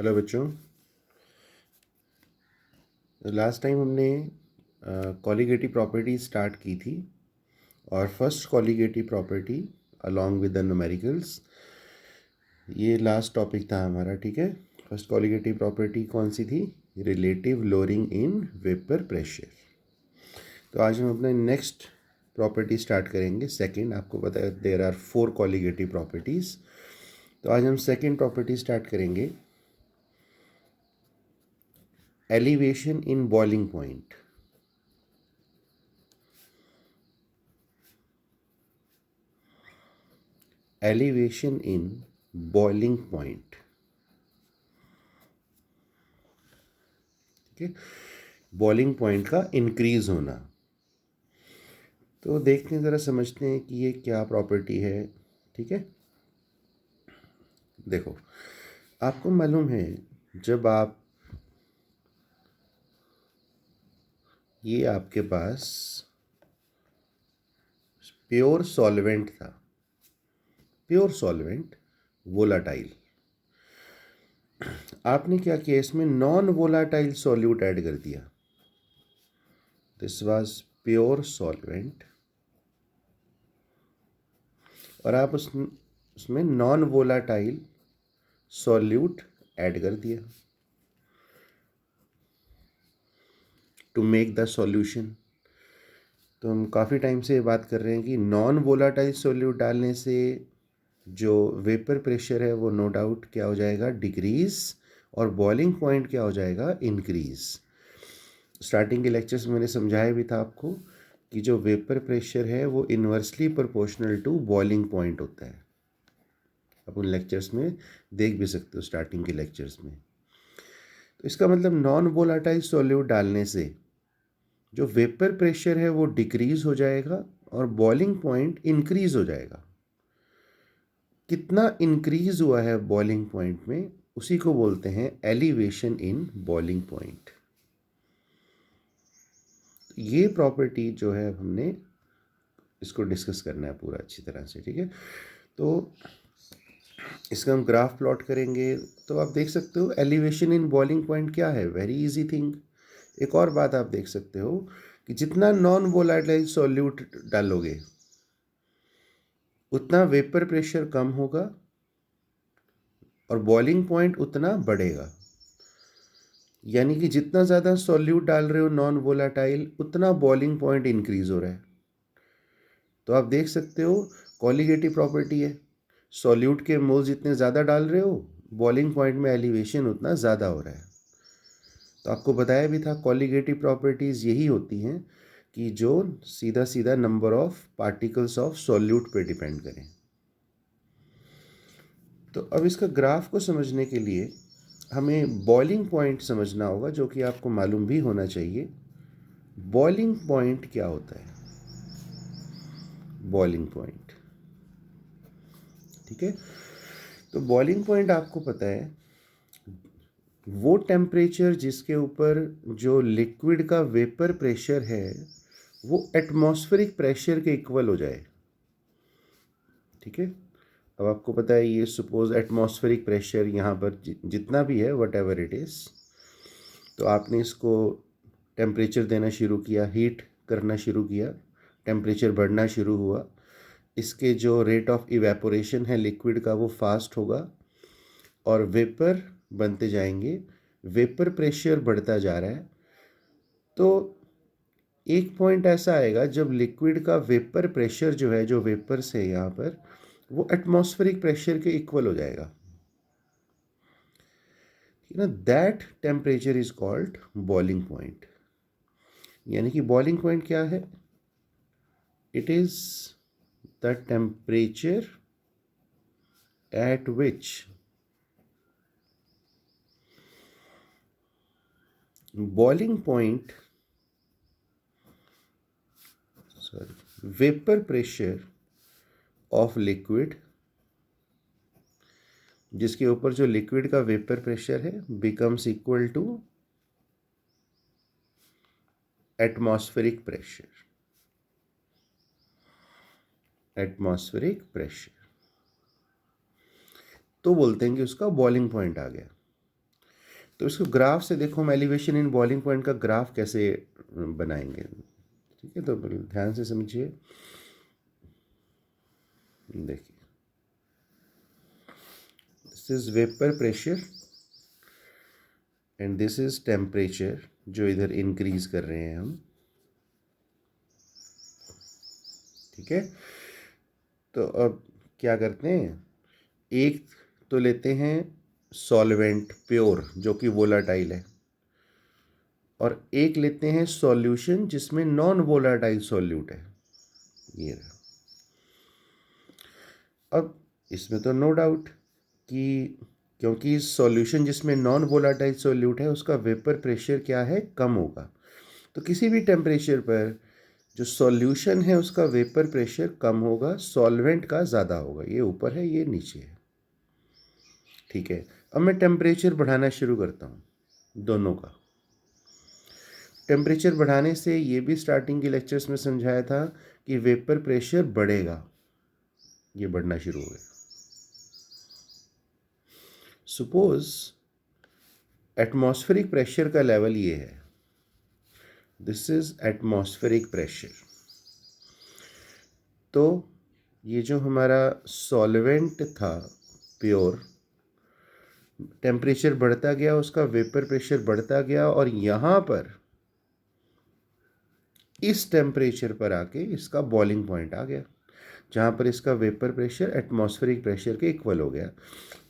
Hello बच्चों। Last time हमने colligative property start की थी और first colligative property along with the numericals, ये लास्ट टॉपिक था हमारा। ठीक है, फर्स्ट कॉलीगेटिव प्रॉपर्टी कौन सी थी? Relative lowering in vapour pressure. तो आज हम अपने नेक्स्ट प्रॉपर्टी स्टार्ट करेंगे, सेकंड। आपको पता है देयर आर 4 कॉलीगेटिव प्रॉपर्टीज़, तो आज हम सेकंड प्रॉपर्टी स्टार्ट करेंगे, elevation in boiling point. Elevation in boiling point. ठीक है, बॉइलिंग पॉइंट का इंक्रीज होना। तो देखते हैं, ज़रा समझते हैं कि ये क्या प्रॉपर्टी है। ठीक है, देखो, आपको मालूम है जब आप ये आपके पास प्योर सॉल्वेंट था, प्योर सॉल्वेंट वोलाटाइल, आपने क्या किया, इसमें नॉन वोलाटाइल सॉल्यूट ऐड कर दिया। दिस वाज प्योर सॉल्वेंट और आप उसमें नॉन वोलाटाइल सॉल्यूट ऐड कर दिया टू मेक द सॉल्यूशन। तो हम काफ़ी टाइम से बात कर रहे हैं कि नॉन वोलाटाइल सॉल्यूट डालने से जो वेपर प्रेशर है वो नो डाउट क्या हो जाएगा, डिक्रीज, और बॉइलिंग पॉइंट क्या हो जाएगा, इंक्रीज। स्टार्टिंग के लेक्चर्स में मैंने समझाया भी था आपको कि जो वेपर प्रेशर है वो inversely proportional to boiling point होता है। आप उन लेक्चर्स में देख भी सकते हो, स्टार्टिंग के लेक्चर्स में। तो इसका मतलब नॉन वोलाटाइल सॉल्यूट डालने से जो वेपर प्रेशर है वो डिक्रीज हो जाएगा और बॉइलिंग पॉइंट इंक्रीज हो जाएगा। कितना इंक्रीज हुआ है बॉइलिंग पॉइंट में, उसी को बोलते हैं एलिवेशन इन बॉइलिंग पॉइंट। ये प्रॉपर्टी जो है हमने इसको डिस्कस करना है पूरा अच्छी तरह से। ठीक है, तो इसका हम ग्राफ प्लॉट करेंगे तो आप देख सकते हो एलिवेशन इन बॉइलिंग पॉइंट क्या है, वेरी इजी थिंग। एक और बात आप देख सकते हो कि जितना नॉन वोलाटाइल सॉल्यूट डालोगे उतना वेपर प्रेशर कम होगा और बॉइलिंग पॉइंट उतना बढ़ेगा। यानी कि जितना ज़्यादा सॉल्यूट डाल रहे हो नॉन वोलाटाइल, उतना बॉइलिंग पॉइंट इंक्रीज हो रहा है। तो आप देख सकते हो कॉलीगेटिव प्रॉपर्टी है, सॉल्यूट के मोल जितने ज़्यादा डाल रहे हो बॉइलिंग पॉइंट में एलिवेशन उतना ज़्यादा हो रहा है। तो आपको बताया भी था कॉलीगेटिव प्रॉपर्टीज़ यही होती हैं कि जो सीधा सीधा number of particles of solute पे डिपेंड करें। तो अब इसका ग्राफ को समझने के लिए हमें बॉइलिंग पॉइंट समझना होगा, जो कि आपको मालूम भी होना चाहिए। बॉइलिंग पॉइंट क्या होता है? बॉइलिंग पॉइंट, ठीक है, तो बॉइलिंग पॉइंट आपको पता है वो टेम्परेचर जिसके ऊपर जो लिक्विड का वेपर प्रेशर है वो एटमॉस्फेरिक प्रेशर के इक्वल हो जाए। ठीक है, अब आपको पता है ये सपोज एटमॉस्फेरिक प्रेशर यहाँ पर जितना भी है वट एवर इट इज़, तो आपने इसको टेम्परेचर देना शुरू किया, हीट करना शुरू किया, टेम्परेचर बढ़ना शुरू हुआ, इसके जो रेट ऑफ इवेपोरेशन है लिक्विड का वो फास्ट होगा और वेपर बनते जाएंगे, वेपर प्रेशर बढ़ता जा रहा है। तो एक पॉइंट ऐसा आएगा जब लिक्विड का वेपर प्रेशर जो है, जो वेपर्स है यहाँ पर, वो एटमॉस्फेरिक प्रेशर के इक्वल हो जाएगा। That temperature is called boiling point. यानी कि बॉइलिंग पॉइंट क्या है? It is the temperature at which boiling point, vapor pressure of liquid, जिसके ऊपर जो लिक्विड का वेपर प्रेशर है becomes equal to atmospheric pressure. Atmospheric pressure तो बोलते हैं कि उसका बॉइलिंग पॉइंट आ गया। तो इसको ग्राफ से देखो, हम एलिवेशन इन बॉइलिंग पॉइंट का ग्राफ कैसे बनाएंगे। ठीक है, तो ध्यान से समझिए। देखिए, this is vapour pressure and this is temperature, जो इधर इंक्रीज कर रहे हैं हम। ठीक है, तो अब क्या करते हैं, एक तो लेते हैं सॉल्वेंट प्योर जो कि वोलाटाइल है, और एक लेते हैं सॉल्यूशन जिसमें नॉन वोलाटाइल सॉल्यूट है, ये रहा। अब इसमें तो नो डाउट कि क्योंकि सॉल्यूशन जिसमें नॉन वोलाटाइल सॉल्यूट है उसका वेपर प्रेशर क्या है, कम होगा। तो किसी भी टेम्परेचर पर जो सॉल्यूशन है उसका वेपर प्रेशर कम होगा, सॉल्वेंट का ज़्यादा होगा। ये ऊपर है, ये नीचे है। ठीक है, अब मैं टेम्परेचर बढ़ाना शुरू करता हूँ दोनों का। टेम्परेचर बढ़ाने से ये भी स्टार्टिंग के लेक्चर्स में समझाया था कि वेपर प्रेशर बढ़ेगा, ये बढ़ना शुरू हो गया। सपोज एटमॉस्फेरिक प्रेशर का लेवल ये है, दिस इज एटमॉस्फेरिक प्रेशर। तो ये जो हमारा सॉल्वेंट था प्योर, टेम्परेचर बढ़ता गया, उसका वेपर प्रेशर बढ़ता गया, और यहाँ पर इस टेम्परेचर पर आके इसका बॉइलिंग पॉइंट आ गया, जहाँ पर इसका वेपर प्रेशर एटमॉस्फेरिक प्रेशर के इक्वल हो गया।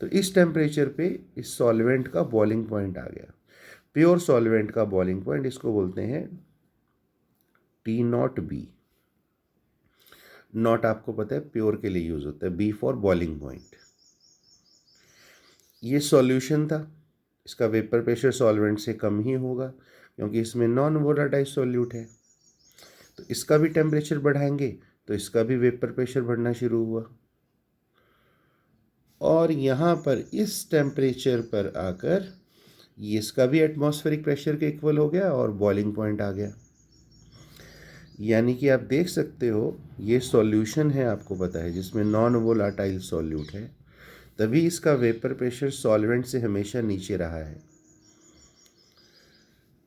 तो इस टेम्परेचर पे इस सॉल्वेंट का बॉइलिंग पॉइंट आ गया, प्योर सॉल्वेंट का बॉइलिंग पॉइंट। इसको बोलते हैं टी नॉट बी। नॉट आपको पता है प्योर के लिए यूज होता है, बी फॉर बॉइलिंग पॉइंट। ये सॉल्यूशन था, इसका वेपर प्रेशर सॉल्वेंट से कम ही होगा क्योंकि इसमें नॉन वोलाटाइल सॉल्यूट है। तो इसका भी टेम्परेचर बढ़ाएंगे तो इसका भी वेपर प्रेशर बढ़ना शुरू हुआ, और यहाँ पर इस टेम्परेचर पर आकर ये इसका भी एटमॉस्फेरिक प्रेशर के इक्वल हो गया और बॉइलिंग पॉइंट आ गया। यानी कि आप देख सकते हो ये सॉल्यूशन है, आपको पता है, जिसमें नॉन वोलाटाइल सॉल्यूट है, तभी इसका वेपर प्रेशर सॉल्वेंट से हमेशा नीचे रहा है।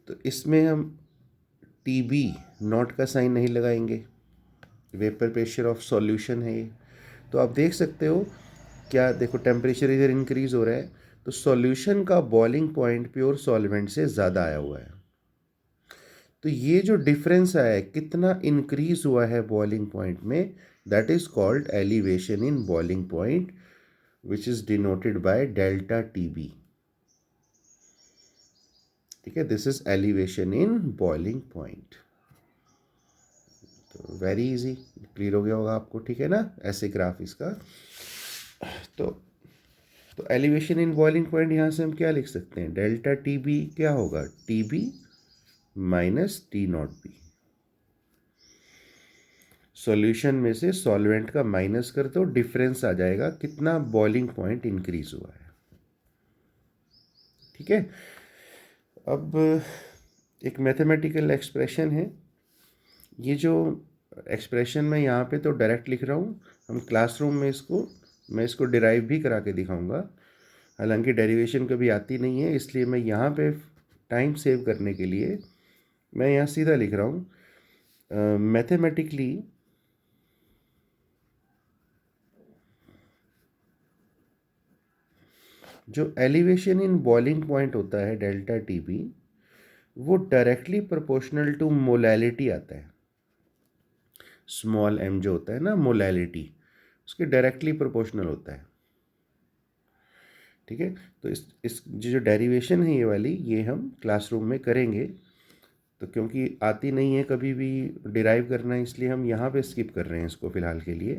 तो इसमें हम टी बी नॉट का साइन नहीं लगाएंगे, वेपर प्रेशर ऑफ सॉल्यूशन है ये। तो आप देख सकते हो क्या, देखो टेम्परेचर इधर इंक्रीज हो रहा है, तो सॉल्यूशन का बॉइलिंग पॉइंट प्योर सॉल्वेंट से ज़्यादा आया हुआ है। तो ये जो डिफरेंस आया है, कितना इंक्रीज हुआ है बॉइलिंग पॉइंट में, that is called elevation in boiling point, which is denoted by delta t b. ठीक है, this is elevation in boiling point. तो वेरी इजी, क्लियर हो गया होगा आपको। ठीक है ना, ऐसे ग्राफ इसका। तो एलिवेशन इन बॉइलिंग पॉइंट, यहाँ से हम क्या लिख सकते हैं, डेल्टा टी बी क्या होगा, t b minus t naught b. Solution में से सॉल्वेंट का माइनस कर दो, डिफरेंस आ जाएगा कितना बॉइलिंग पॉइंट इंक्रीज हुआ है। ठीक है, अब एक मैथमेटिकल एक्सप्रेशन है, ये जो एक्सप्रेशन मैं यहाँ पे तो डायरेक्ट लिख रहा हूँ, हम क्लासरूम में मैं इसको डिराइव भी करा के दिखाऊंगा। हालांकि डेरिवेशन कभी आती नहीं है, इसलिए मैं यहाँ पे टाइम सेव करने के लिए मैं यहाँ सीधा लिख रहा हूँ। मैथमेटिकली जो एलिवेशन इन बॉइलिंग पॉइंट होता है डेल्टा टी बी, वो डायरेक्टली प्रोपोर्शनल टू मोलैलिटी आता है। स्मॉल एम जो होता है ना, मोलैलिटी, उसके डायरेक्टली प्रोपोर्शनल होता है। ठीक है, तो इस जो डेरिवेशन है ये वाली, ये हम क्लासरूम में करेंगे। तो क्योंकि आती नहीं है कभी भी डिराइव करना, इसलिए हम यहाँ पे स्किप कर रहे हैं इसको फ़िलहाल के लिए।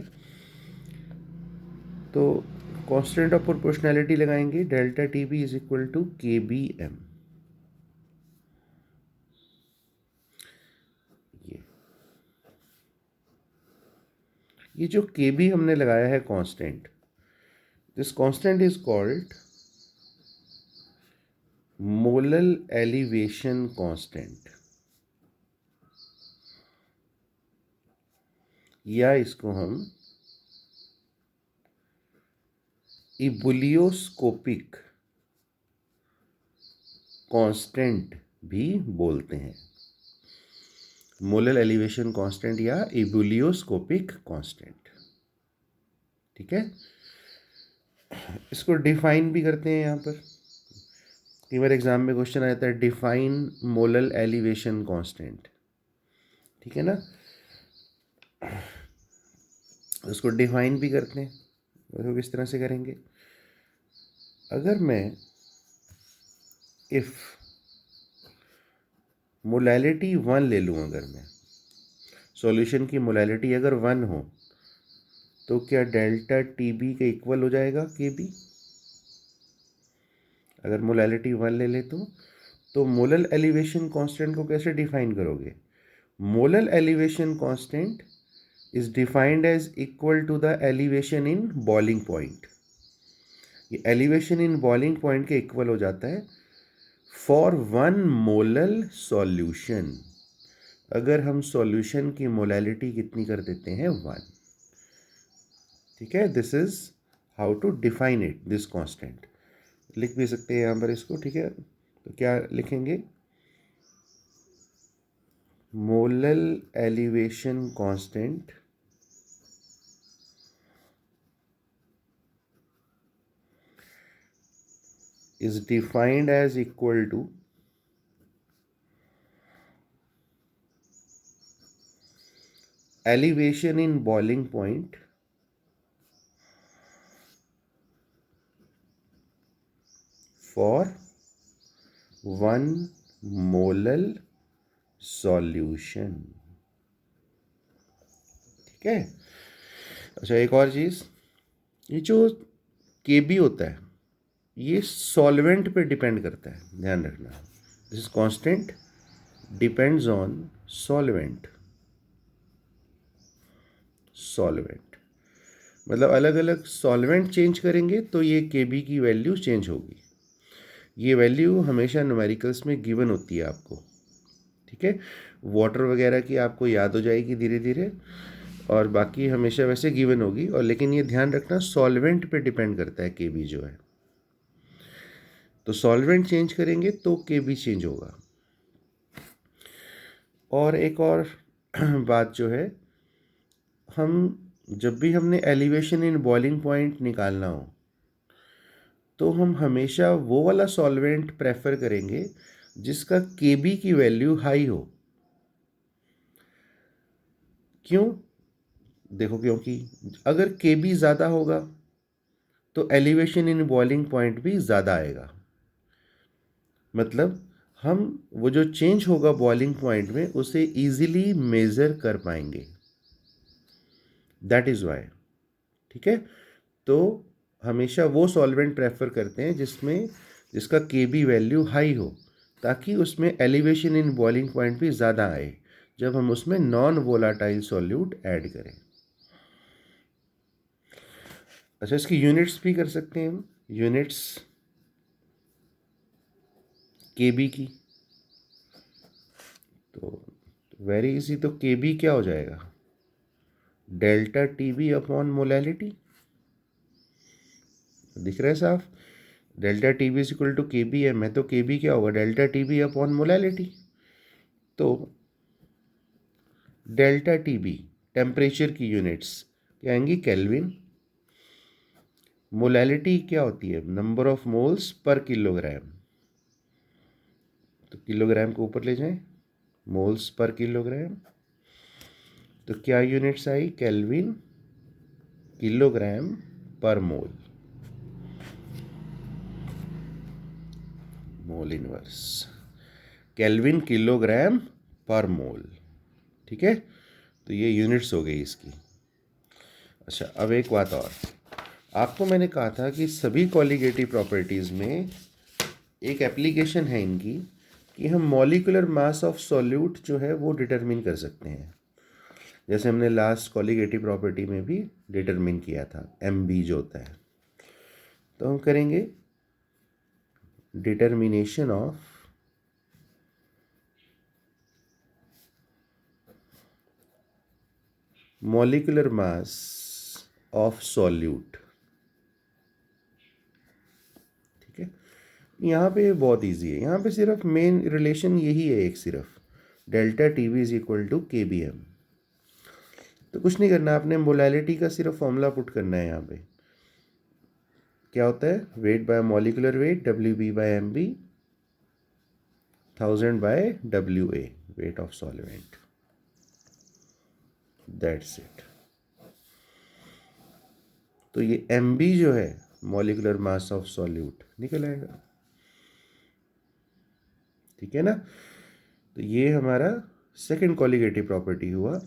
तो कांस्टेंट ऑफ प्रोपोर्शनैलिटी लगाएंगे, delta t b is equal to k b m. ये जो के बी हमने लगाया है constant, this constant is called molal elevation constant, या इसको हम इबुलियोस्कोपिक कांस्टेंट भी बोलते हैं, मोलर एलिवेशन कांस्टेंट या एबुलियोस्कोपिक कांस्टेंट। ठीक है, इसको डिफाइन भी करते हैं यहाँ पर। कई बार एग्जाम में क्वेश्चन आता है डिफाइन मोलर एलिवेशन कांस्टेंट, ठीक है ना, उसको डिफाइन भी करते हैं। तो किस तरह से करेंगे, अगर मैं इफ मोलैलिटी 1 ले लूँ, अगर मैं सॉल्यूशन की मोलैलिटी अगर 1 हो तो क्या डेल्टा टी बी के इक्वल हो जाएगा के बी? अगर मोलैलिटी 1 ले ले तो मोलर एलिवेशन कांस्टेंट को कैसे डिफाइन करोगे? Molar elevation constant is defined as equal to the elevation in boiling point. ये एलिवेशन इन बॉइलिंग पॉइंट के इक्वल हो जाता है फॉर 1 मोलर सॉल्यूशन। अगर हम सॉल्यूशन की मोलैलिटी कितनी कर देते हैं? 1। ठीक है, this is how to define it, this constant. लिख भी सकते हैं यहाँ पर इसको। ठीक है, तो क्या लिखेंगे? Molar elevation constant is defined as equal to elevation in boiling point for 1 molar solution। ठीक है, अच्छा एक और चीज़, ये जो Kb होता है ये सॉल्वेंट पे डिपेंड करता है, ध्यान रखना। This is constant depends on solvent. Solvent मतलब अलग अलग सॉल्वेंट चेंज करेंगे तो ये Kb की वैल्यू चेंज होगी। ये वैल्यू हमेशा न्यूमेरिकल्स में गिवन होती है आपको। ठीक है, वाटर वगैरह की आपको याद हो जाएगी धीरे धीरे, और बाकी हमेशा वैसे गिवन होगी। और लेकिन ये ध्यान रखना सॉल्वेंट पे डिपेंड करता है Kb जो है, तो सॉल्वेंट चेंज करेंगे तो Kb चेंज होगा। और एक और बात जो है, हम जब भी हमने एलिवेशन इन बॉइलिंग पॉइंट निकालना हो तो हम हमेशा वो वाला सॉल्वेंट प्रेफर करेंगे जिसका Kb की वैल्यू हाई हो। क्यों? देखो, क्योंकि अगर Kb ज़्यादा होगा तो एलिवेशन इन बॉइलिंग पॉइंट भी ज़्यादा आएगा। मतलब हम वो जो चेंज होगा बॉइलिंग पॉइंट में उसे इजीली मेज़र कर पाएंगे, दैट इज़ वाई। ठीक है, तो हमेशा वो सॉल्वेंट प्रेफर करते हैं जिसका Kb वैल्यू हाई हो, ताकि उसमें एलिवेशन इन बॉइलिंग पॉइंट भी ज़्यादा आए जब हम उसमें नॉन वोलाटाइल सॉल्यूट ऐड करें। अच्छा, इसकी यूनिट्स भी कर सकते हैं हम, यूनिट्स Kb की। तो वेरी इजी, तो Kb क्या हो जाएगा? Delta Tb upon molality. दिख रहा है साफ? Delta Tb is equal to Kb है, मैं तो Kb क्या होगा? Delta Tb upon molality. तो डेल्टा Tb टेम्परेचर की यूनिट्स क्या आएंगी? केल्विन। मोलैलिटी क्या होती है? नंबर ऑफ मोल्स पर किलोग्राम। तो किलोग्राम को ऊपर ले जाएं, मोल्स पर किलोग्राम। तो क्या यूनिट्स आई? केल्विन, किलोग्राम पर मोल, मोल इनवर्स, केल्विन किलोग्राम पर मोल। ठीक है, तो ये यूनिट्स हो गई इसकी। अच्छा, अब एक बात और, आपको मैंने कहा था कि सभी कॉलिगेटिव प्रॉपर्टीज़ में एक एप्लीकेशन है इनकी कि हम मॉलिक्यूलर मास ऑफ सॉल्यूट जो है वो डिटरमिन कर सकते हैं, जैसे हमने लास्ट कॉलिगेटिव प्रॉपर्टी में भी डिटरमिन किया था, Mb जो होता है। तो हम करेंगे determination of molecular mass of solute. ठीक है, यहाँ पे बहुत इजी है, यहाँ पे सिर्फ मेन रिलेशन यही है एक, सिर्फ delta t v is equal to k b m. तो कुछ नहीं करना, आपने मोलैलिटी का सिर्फ फॉर्मूला पुट करना है यहाँ पे। क्या होता है, वेट बाय मॉलिकुलर वेट डब्ल्यू b by m b 1000 by डब्ल्यू a, weight of solvent, that's it. तो ये एम बी जो है मॉलिकुलर मास ऑफ सॉल्यूट निकल आएगा, ठीक है ना। तो ये हमारा सेकंड कॉलिगेटिव प्रॉपर्टी हुआ,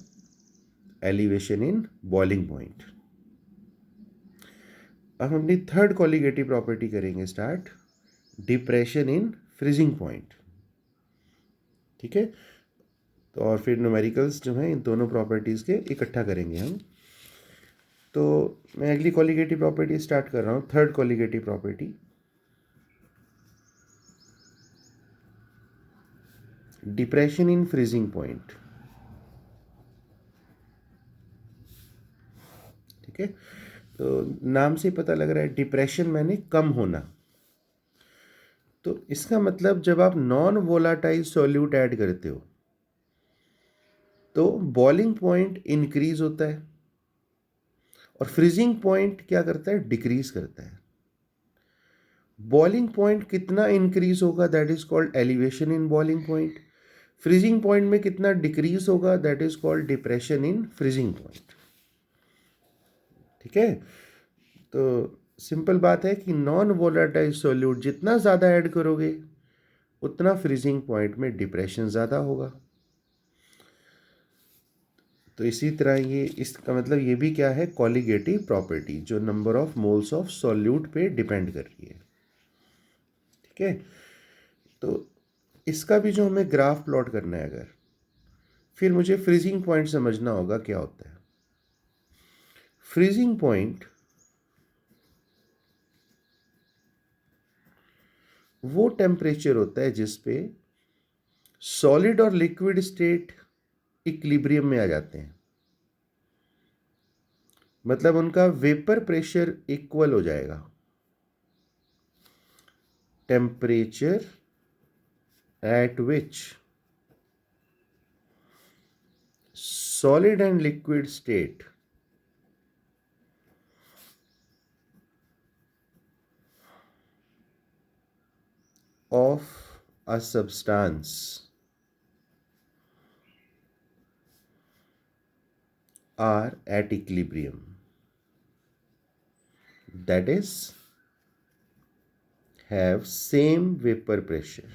एलिवेशन इन बॉइलिंग पॉइंट। अब हम अपनी थर्ड कॉलिगेटिव प्रॉपर्टी करेंगे start, depression in freezing point, ठीक है। तो और फिर न्यूमेरिकल्स जो हैं इन दोनों प्रॉपर्टीज़ के इकट्ठा करेंगे हम। तो मैं अगली कॉलिगेटिव प्रॉपर्टी स्टार्ट कर रहा हूँ, third colligative property, depression in freezing point, ठीक है। तो नाम से पता लग रहा है डिप्रेशन मैंने कम होना। तो इसका मतलब जब आप नॉन वोलाटाइल सॉल्यूट ऐड करते हो तो बॉइलिंग पॉइंट इंक्रीज होता है और फ्रीजिंग पॉइंट क्या करता है, डिक्रीज करता है। बॉइलिंग पॉइंट कितना इंक्रीज होगा, that is called elevation in boiling point. Freezing point में कितना डिक्रीज होगा, that is called depression in freezing point, ठीक है। तो सिंपल बात है कि नॉन वोलेटाइल सॉल्यूट जितना ज़्यादा ऐड करोगे उतना फ्रीजिंग पॉइंट में डिप्रेशन ज़्यादा होगा। तो इसी तरह ये, इसका मतलब ये भी क्या है, कॉलिगेटिव प्रॉपर्टी जो number of moles of solute पे डिपेंड कर रही है, ठीक है। तो इसका भी जो हमें ग्राफ प्लॉट करना है, अगर फिर मुझे फ्रीजिंग पॉइंट समझना होगा क्या होता है। फ्रीजिंग पॉइंट वो टेम्परेचर होता है जिस पे सॉलिड और लिक्विड स्टेट इक्विलिब्रियम में आ जाते हैं, मतलब उनका वेपर प्रेशर इक्वल हो जाएगा। Temperature at which solid and liquid state of a substance are at equilibrium, that is have same vapor pressure,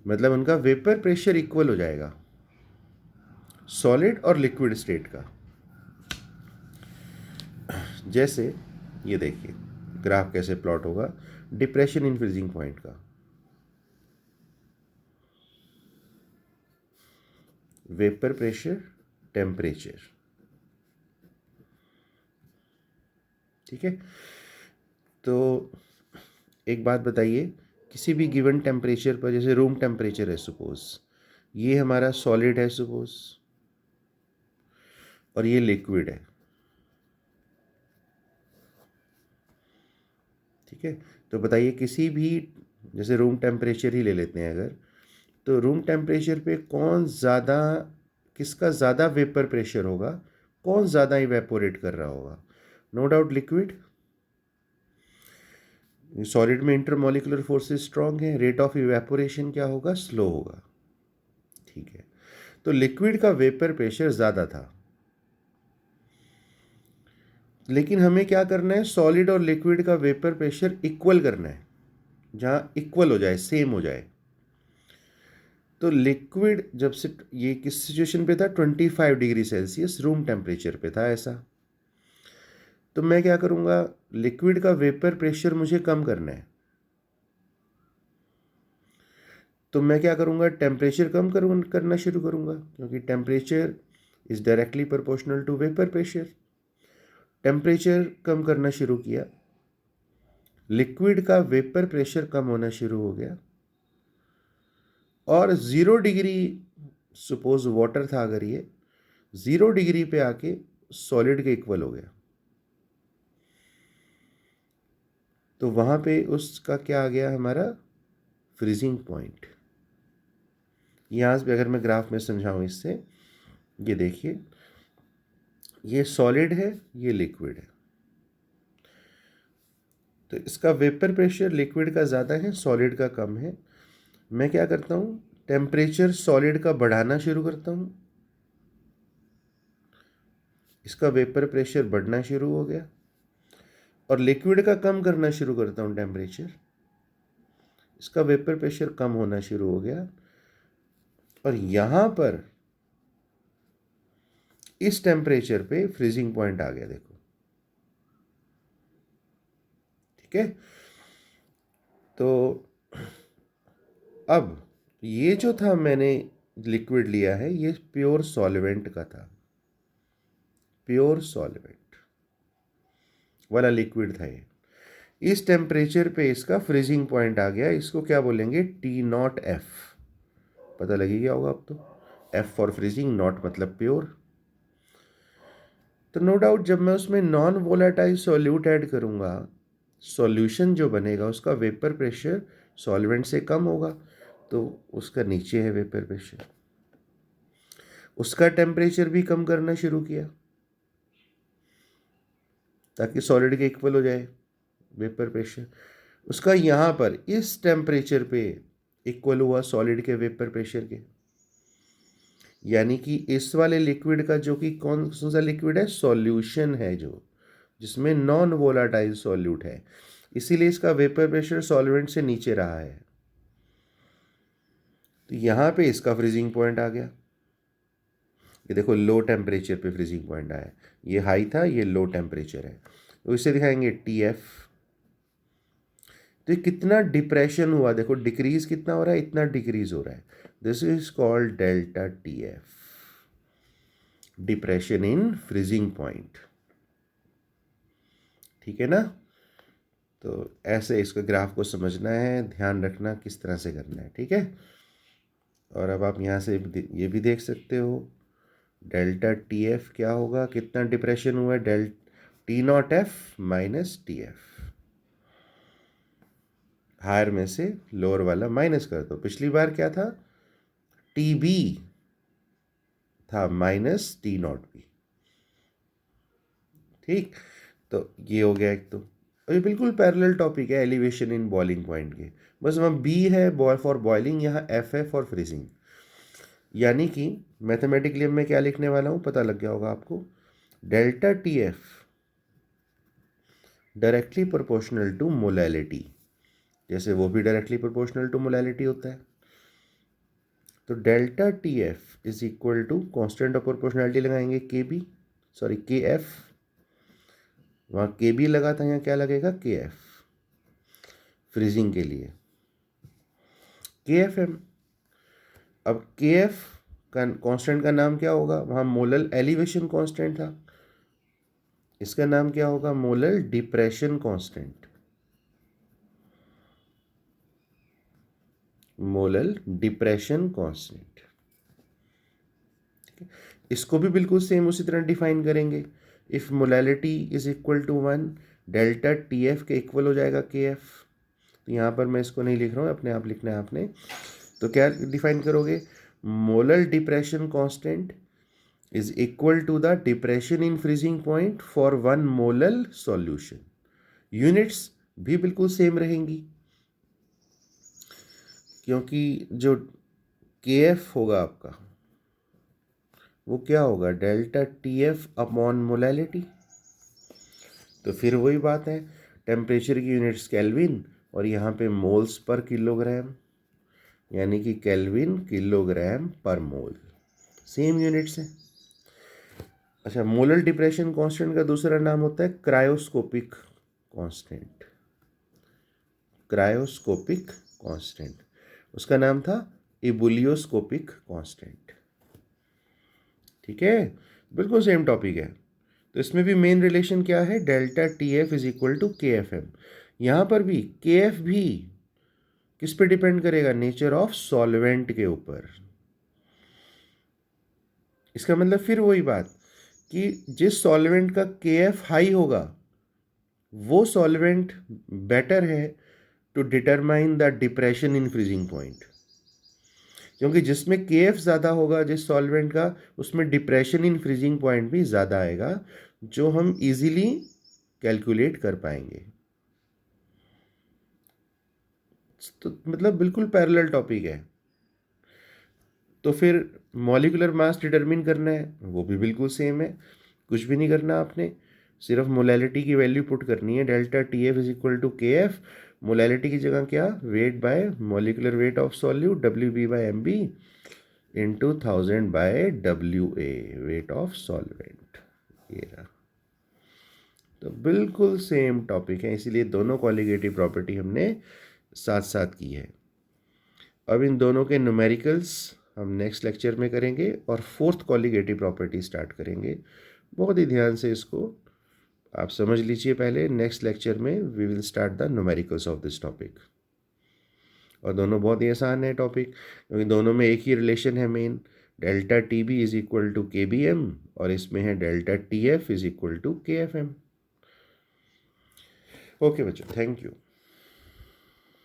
मतलब उनका वेपर प्रेशर इक्वल हो जाएगा सॉलिड और लिक्विड स्टेट का। जैसे ये देखिए ग्राफ कैसे प्लॉट होगा डिप्रेशन इन फ्रीजिंग पॉइंट का। वेपर प्रेशर, टेम्परेचर, ठीक है। तो एक बात बताइए, किसी भी गिवन टेम्परेचर पर, जैसे रूम टेम्परेचर है सपोज, ये हमारा सॉलिड है सपोज और ये लिक्विड है, ठीक है। तो बताइए किसी भी, जैसे रूम टेम्परेचर ही ले लेते हैं अगर, तो रूम टेम्परेचर पे कौन ज़्यादा, किसका ज़्यादा वेपर प्रेशर होगा, कौन ज़्यादा इवेपोरेट कर रहा होगा, नो डाउट लिक्विड। सॉलिड में इंटरमॉलिकुलर फोर्सेस स्ट्रांग है, रेट ऑफ इवेपोरेशन क्या होगा, स्लो होगा, ठीक है। तो लिक्विड का वेपर प्रेशर ज़्यादा था, लेकिन हमें क्या करना है, सॉलिड और लिक्विड का वेपर प्रेशर इक्वल करना है, जहाँ इक्वल हो जाए, सेम हो जाए। तो लिक्विड जब से, ये किस सिचुएशन पे था, 25 डिग्री सेल्सियस रूम टेम्परेचर पे था ऐसा। तो मैं क्या करूँगा, लिक्विड का वेपर प्रेशर मुझे कम करना है, तो मैं क्या करूँगा, टेम्परेचर कम करना शुरू करूँगा, क्योंकि temperature is directly proportional to vapour pressure. Temperature कम करना शुरू किया, लिक्विड का वेपर प्रेशर कम होना शुरू हो गया और 0 डिग्री, सपोज वाटर था अगर, ये 0 डिग्री पे आके सॉलिड के इक्वल हो गया। तो वहाँ पे उसका क्या आ गया हमारा फ्रीजिंग पॉइंट। यहाँ से अगर मैं ग्राफ में समझाऊँ इससे, ये देखिए, ये सॉलिड है, ये लिक्विड है। तो इसका वेपर प्रेशर लिक्विड का ज़्यादा है, सॉलिड का कम है। मैं क्या करता हूँ, टेम्परेचर सॉलिड का बढ़ाना शुरू करता हूँ, इसका वेपर प्रेशर बढ़ना शुरू हो गया, और लिक्विड का कम करना शुरू करता हूँ टेम्परेचर, इसका वेपर प्रेशर कम होना शुरू हो गया। और यहाँ पर इस टेम्परेचर पे फ्रीजिंग पॉइंट आ गया, देखो, ठीक है। तो अब ये जो था मैंने लिक्विड लिया है, ये प्योर सॉल्वेंट का था, प्योर सॉल्वेंट वाला लिक्विड था ये। इस टेम्परेचर पे इसका फ्रीजिंग पॉइंट आ गया, इसको क्या बोलेंगे, T0F। पता लगी क्या होगा अब तो, F फॉर फ्रीजिंग, नॉट मतलब प्योर। तो नो डाउट जब मैं उसमें नॉन वोलेटाइल सॉल्यूट ऐड करूँगा, सॉल्यूशन जो बनेगा उसका वेपर प्रेशर सॉल्वेंट से कम होगा, तो उसका नीचे है वेपर प्रेशर, उसका टेम्परेचर भी कम करना शुरू किया ताकि सॉलिड के इक्वल हो जाए वेपर प्रेशर। उसका यहाँ पर इस टेम्परेचर पे इक्वल हुआ सॉलिड के वेपर प्रेशर के, यानी कि इस वाले लिक्विड का, जो कि कौन सा लिक्विड है, सॉल्यूशन है, जो जिसमें नॉन वोलाटाइल सॉल्यूट है, इसीलिए इसका वेपर प्रेशर सॉल्वेंट से नीचे रहा है। तो यहाँ पे इसका फ्रीजिंग पॉइंट आ गया, ये देखो लो टेम्परेचर पे फ्रीजिंग पॉइंट आया, ये हाई था, ये लो टेम्परेचर है, तो इसे दिखाएंगे TF। तो कितना डिप्रेशन हुआ, देखो डिक्रीज कितना हो रहा है, इतना डिक्रीज हो रहा है, this is called delta TF, depression in freezing point, ठीक है ना। तो ऐसे इसका ग्राफ को समझना है, ध्यान रखना किस तरह से करना है, ठीक है। और अब आप यहाँ से ये भी देख सकते हो, डेल्टा TF क्या होगा, कितना डिप्रेशन हुआ है, T0F माइनस TF, हायर में से लोअर वाला माइनस कर दो। पिछली बार क्या था, TB था माइनस T0B, ठीक। तो ये हो गया एक। तो ये बिल्कुल पैरेलल टॉपिक है एलिवेशन इन बॉइलिंग पॉइंट के, बस वहाँ B है फॉर बॉइलिंग, यहाँ F है फॉर फ्रीजिंग। यानी कि मैथमेटिकली मैं क्या लिखने वाला हूँ, पता लग गया होगा आपको, delta TF directly proportional to molality, जैसे वो भी डायरेक्टली प्रोपोर्शनल टू मोलैलिटी होता है। तो delta TF is equal to constant of proportionality लगाएंगे KF, वहाँ KB लगा था, यहाँ क्या लगेगा, KF फ्रीजिंग के लिए, KFM। अब KF का कांस्टेंट का नाम क्या होगा, वहाँ मोलल एलिवेशन कांस्टेंट था, इसका नाम क्या होगा, molal depression constant, molal depression constant, ठीक है। इसको भी बिल्कुल सेम उसी तरह डिफाइन करेंगे, if molality is equal to 1, delta TF के इक्वल हो जाएगा KF। तो यहाँ पर मैं इसको नहीं लिख रहा हूँ, अपने आप लिखना है आपने। तो क्या डिफाइन करोगे, molar depression constant is equal to the depression in freezing point for 1 molal solution. Units भी बिल्कुल सेम रहेंगी, क्योंकि जो KF होगा आपका, वो क्या होगा, डेल्टा TF अपॉन मोलैलिटी। तो फिर वही बात है, टेम्परेचर की यूनिट्स केल्विन, और यहाँ पे मोल्स पर किलोग्राम, यानी कि केल्विन किलोग्राम पर मोल, सेम यूनिट्स हैं। अच्छा, मोलर डिप्रेशन कांस्टेंट का दूसरा नाम होता है क्रायोस्कोपिक कांस्टेंट, क्रायोस्कोपिक कांस्टेंट, उसका नाम था इबुलियोस्कोपिक कांस्टेंट, ठीक है। बिल्कुल सेम टॉपिक है। तो इसमें भी मेन रिलेशन क्या है, delta TF is equal to KFM। यहाँ पर भी KF भी किस पे डिपेंड करेगा, नेचर ऑफ सॉल्वेंट के ऊपर। इसका मतलब फिर वही बात कि जिस सॉल्वेंट का KF हाई होगा वो सॉल्वेंट बेटर है to determine the depression in freezing point, क्योंकि जिसमें KF ज़्यादा होगा जिस सॉल्वेंट का, उसमें डिप्रेशन इन फ्रीजिंग पॉइंट भी ज़्यादा आएगा, जो हम इजीली कैलकुलेट कर पाएंगे। तो मतलब बिल्कुल पैरेलल टॉपिक है। तो फिर मॉलिक्यूलर मास डिटरमिन करना है, वो भी बिल्कुल सेम है, कुछ भी नहीं करना आपने, सिर्फ मोलैलिटी की वैल्यू पुट करनी है, delta TF is equal to KF, molality की जगह क्या, weight by molecular weight of solute WB/MB into 1000/WA weight of solvent. ये रहा। तो बिल्कुल सेम टॉपिक है, इसीलिए दोनों कॉलिगेटिव प्रॉपर्टी हमने साथ साथ की है। अब इन दोनों के न्यूमेरिकल्स हम नेक्स्ट लेक्चर में करेंगे और फोर्थ कॉलिगेटिव प्रॉपर्टी स्टार्ट करेंगे। बहुत ही ध्यान से इसको आप समझ लीजिए। पहले नेक्स्ट लेक्चर में we will start the numericals of this topic. और दोनों बहुत ही आसान है टॉपिक, क्योंकि दोनों में एक ही रिलेशन है main, delta TB is equal to KBM, और इसमें है delta TF is equal to KFM। Okay बच्चों, थैंक यू।